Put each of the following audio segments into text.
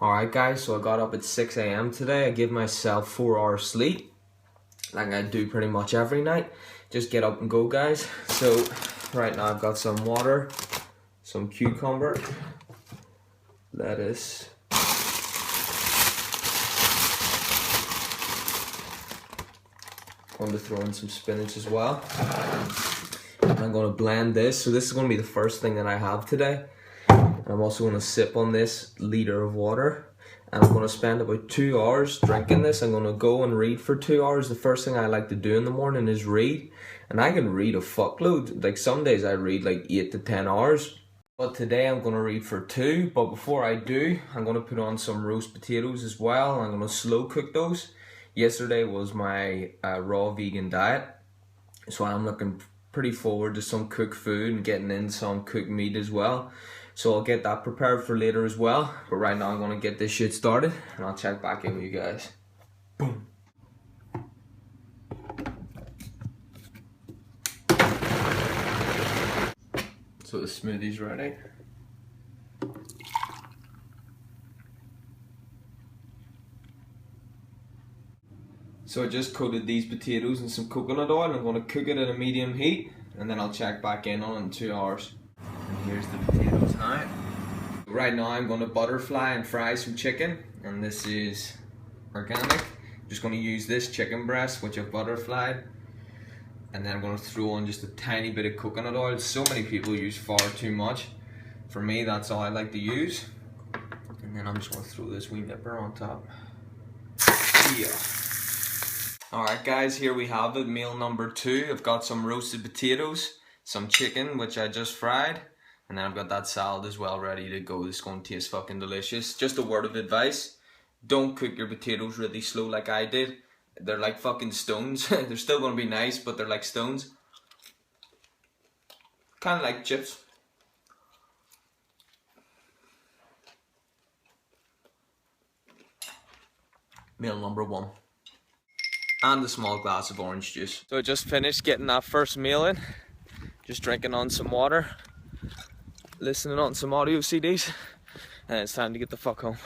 Alright guys, so I got up at 6 a.m. today. I give myself 4 hours sleep, like I do pretty much every night. Just get up and go, guys. So right now I've got some water, some cucumber, lettuce, going to throw in some spinach as well. And I'm going to blend this. So this is going to be the first thing that I have today. And I'm also going to sip on this liter of water. And I'm going to spend about 2 hours drinking this. I'm going to go and read for 2 hours. The first thing I like to do in the morning is read. And I can read a fuckload. Like some days I read like 8 to 10 hours. But today I'm going to read for 2. But before I do, I'm going to put on some roast potatoes as well. I'm going to slow cook those. Yesterday was my raw vegan diet. So I'm looking pretty forward to some cooked food and getting in some cooked meat as well. So I'll get that prepared for later as well. But right now I'm going to get this shit started and I'll check back in with you guys. Boom. So the smoothie's ready. So I just coated these potatoes in some coconut oil. I'm going to cook it at a medium heat and then I'll check back in on it in 2 hours. And here's the potatoes now. Right now I'm going to butterfly and fry some chicken, and this is organic. I'm just going to use this chicken breast which I've butterflied, and then I'm going to throw on just a tiny bit of coconut oil. So many people use far too much. For me, that's all I like to use. And then I'm just going to throw this wee nipper on top. Yeah. Alright guys, here we have it, meal number 2. I've got some roasted potatoes, some chicken which I just fried, and then I've got that salad as well ready to go. This is going to taste fucking delicious. Just a word of advice, don't cook your potatoes really slow like I did. They're like fucking stones. They're still going to be nice, but they're like stones. Kind of like chips. Meal number 1. And a small glass of orange juice. So I just finished getting that first meal in. Just drinking on some water, listening on some audio CDs, and it's time to get the fuck home.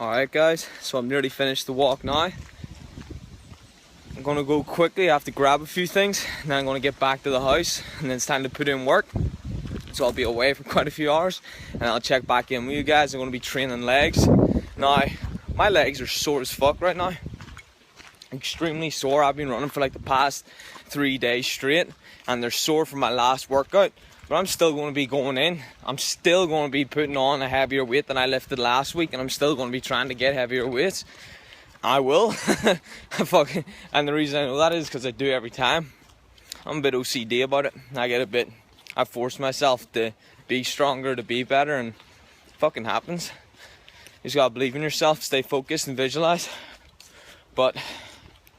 Alright guys, so I'm nearly finished the walk now. I'm gonna go quickly, I have to grab a few things, and then I'm gonna get back to the house, and then it's time to put in work. So I'll be away for quite a few hours, and I'll check back in with you guys. I'm gonna be training legs. Now, my legs are sore as fuck right now. Extremely sore. I've been running for like the past 3 days straight, and they're sore from my last workout, but I'm still going to be going in. I'm still going to be putting on a heavier weight than I lifted last week, and I'm still going to be trying to get heavier weights. I will. And the reason I know that is because I do every time. I'm a bit OCD about it. I force myself to be stronger, to be better, and it fucking happens. You just gotta believe in yourself, stay focused and visualize. But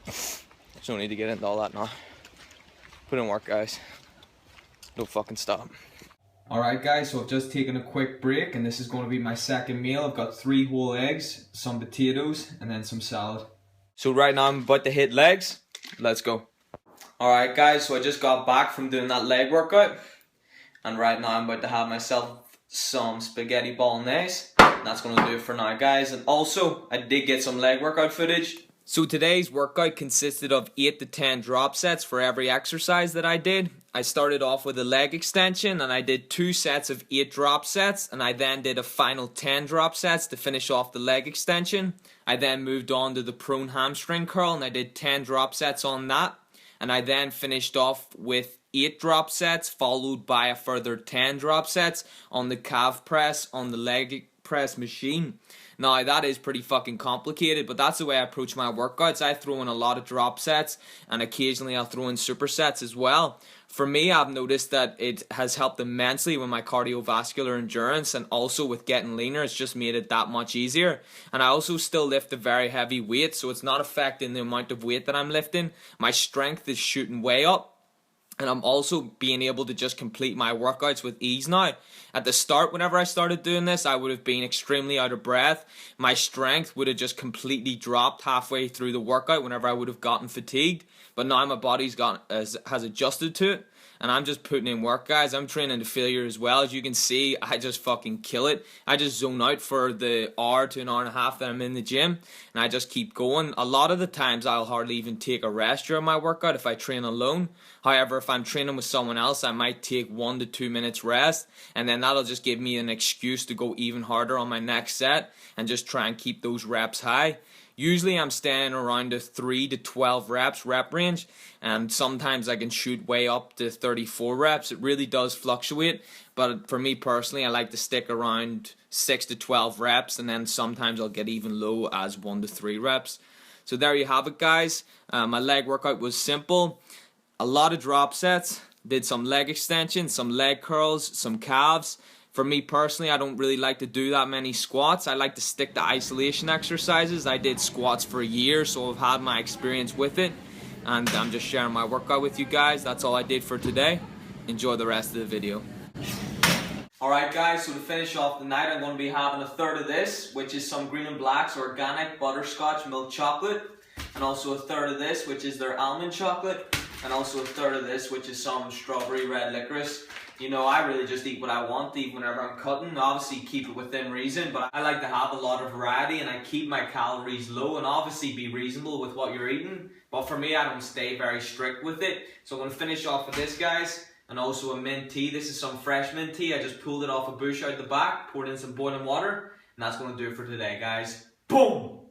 there's no need to get into all that now. Put in work, guys. Don't fucking stop. Alright guys, so I've just taken a quick break, and this is going to be my second meal. I've got 3 whole eggs, some potatoes, and then some salad. So right now I'm about to hit legs. Let's go. Alright guys, so I just got back from doing that leg workout, and right now I'm about to have myself some spaghetti bolognese. That's going to do it for now, guys. And also, I did get some leg workout footage. So today's workout consisted of 8 to 10 drop sets for every exercise that I did. I started off with a leg extension, and I did 2 sets of 8 drop sets, and I then did a final 10 drop sets to finish off the leg extension. I then moved on to the prone hamstring curl, and I did 10 drop sets on that. And I then finished off with 8 drop sets, followed by a further 10 drop sets on the calf press on the leg press machine. Now that is pretty fucking complicated, but that's the way I approach my workouts. I throw in a lot of drop sets, and occasionally I'll throw in supersets as well. For me, I've noticed that it has helped immensely with my cardiovascular endurance, and also with getting leaner. It's just made it that much easier. And I also still lift a very heavy weight, so it's not affecting the amount of weight that I'm lifting. My strength is shooting way up. And I'm also being able to just complete my workouts with ease now. At the start, whenever I started doing this, I would have been extremely out of breath. My strength would have just completely dropped halfway through the workout whenever I would have gotten fatigued. But now my body's has adjusted to it. and I'm just putting in work, guys. I'm training to failure as well. As you can see, I just fucking kill it. I just zone out for the hour to an hour and a half that I'm in the gym, and I just keep going. A lot of the times I'll hardly even take a rest during my workout if I train alone. However, if I'm training with someone else, I might take 1 to 2 minutes rest, and then that'll just give me an excuse to go even harder on my next set and just try and keep those reps high. Usually I'm staying around the 3 to 12 reps rep range, and sometimes I can shoot way up to 34 reps. It really does fluctuate, but for me personally, I like to stick around 6 to 12 reps, and then sometimes I'll get even low as 1 to 3 reps. So there you have it, guys. My leg workout was simple. A lot of drop sets, did some leg extensions, some leg curls, some calves. For me personally, I don't really like to do that many squats. I like to stick to isolation exercises. I did squats for a year, so I've had my experience with it. And I'm just sharing my workout with you guys. That's all I did for today. Enjoy the rest of the video. Alright guys, so to finish off the night, I'm going to be having a third of this, which is some Green and Black's organic butterscotch milk chocolate. And also a third of this, which is their almond chocolate. And also a third of this, which is some strawberry red licorice. You know, I really just eat what I want to eat whenever I'm cutting. Obviously keep it within reason, but I like to have a lot of variety, and I keep my calories low, and obviously be reasonable with what you're eating. But for me, I don't stay very strict with it. So I'm going to finish off with this, guys, and also a mint tea. This is some fresh mint tea. I just pulled it off a bush out the back, poured in some boiling water, and that's going to do it for today, guys. Boom!